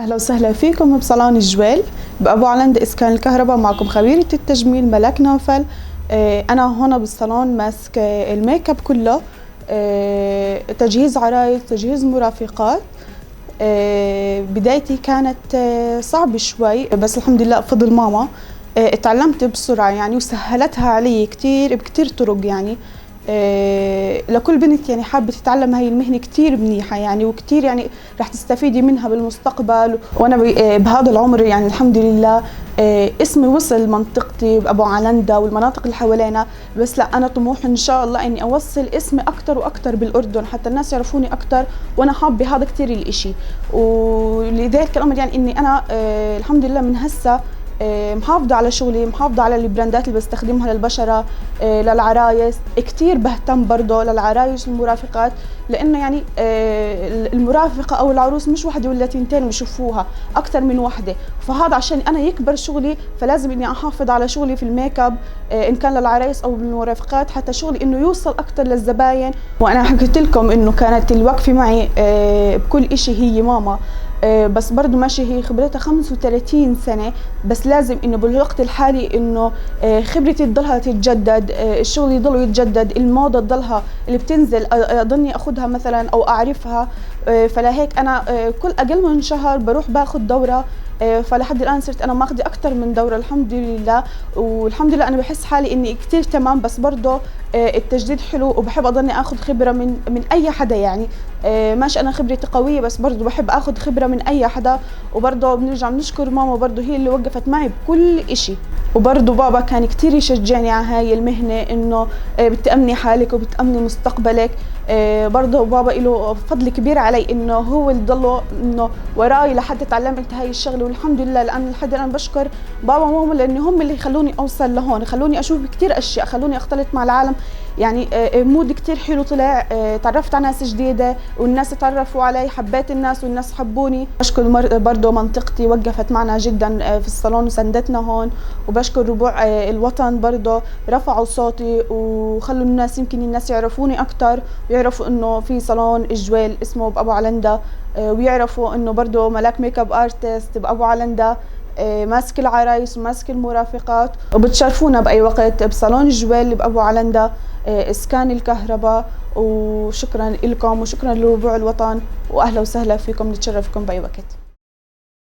أهلا وسهلا فيكم بصالون الجويل بأبو علند إسكان الكهرباء. معكم خبيرة التجميل ملاك نوفل. أنا هون بالصالون ماسك الميك اب كله، تجهيز عرايس، تجهيز مرافقات. بدايتي كانت صعبة شوي، بس الحمد لله بفضل ماما اتعلمت بسرعة يعني، وسهلتها علي كتير بكتير طرق يعني. لكل بنت يعني حابة تتعلم هاي المهنة كتير منيحة يعني، وكتير يعني رح تستفيدي منها بالمستقبل. وأنا بهذا العمر يعني الحمد لله اسمي وصل منطقتي بأبو علندة والمناطق اللي حوالينا، بس لا أنا طموح إن شاء الله إني أوصل اسمي أكتر وأكتر بالأردن حتى الناس يعرفوني أكتر، وأنا حابة هذا كتير الإشي. ولذلك الأمر يعني إني أنا الحمد لله من هسه محافظة على شغلي، محافظة على البراندات اللي بستخدمها للبشرة، للعرايس. كتير بهتم برضه للعرايس والمرافقات، لأنه يعني المرافقة أو العروس مش وحدة ولا تنتين ويشوفوها أكثر من وحدة، فهذا عشان أنا يكبر شغلي فلازم إني أحافظ على شغلي في الميك اب إن كان للعرايس أو بالمرافقات، حتى شغلي إنه يوصل أكثر للزباين. وأنا حكيت لكم إنه كانت الوقفة معي بكل إشي هي ماما، بس برضه ماشي هي خبرتها 35 سنة، بس لازم انه بالوقت الحالي انه خبرتي تضلها تتجدد، الشغل يضل يتجدد، الموضة تضلها اللي بتنزل اضلني اخذها مثلا او اعرفها. فلهيك انا كل اقل من شهر بروح باخذ دورة، فلحد الان صرت انا ماخذه اكثر من دوره الحمد لله. والحمد لله انا بحس حالي اني كثير تمام، بس برضه التجديد حلو، وبحب اضلني اخذ خبره من اي حدا يعني. ماشي انا خبرتي قويه، بس برضه بحب اخذ خبره من اي حدا. وبرضه بنرجع بنشكر ماما، برضه هي اللي وقفت معي بكل إشي. وبرضه بابا كان كثير يشجعني على هاي المهنه، انه بتأمني حالك وبتأمني مستقبلك. برضه بابا له فضل كبير علي، انه هو اللي ضله انه وراي لحد تعلمت هاي الشغله. والحمد لله لان لحد الان بشكر بابا وماما، لان هم اللي خلوني اوصل لهون، خلوني اشوف كثير اشياء، خلوني اختلط مع العالم يعني. مود كثير حلو طلع، تعرفت على ناس جديده والناس تعرفوا علي، حبيت الناس والناس حبوني. بشكر برضه منطقتي وقفت معنا جدا في الصالون وسندتنا هون. وبشكر ربوع الوطن برضه رفعوا صوتي وخلوا الناس، يمكن الناس يعرفوني اكثر ويعرفوا انه في صالون الجويل اسمه بأبو علندة، ويعرفوا انه برضه ملاك ميك اب ارتست بأبو علندة ماسك العرايس وماسك المرافقات. وبتشرفونا باي وقت بصالون الجويل بأبو علندة اسكان الكهرباء. وشكرا لكم وشكرا لربوع الوطن، واهلا وسهلا فيكم، نتشرفكم باي وقت.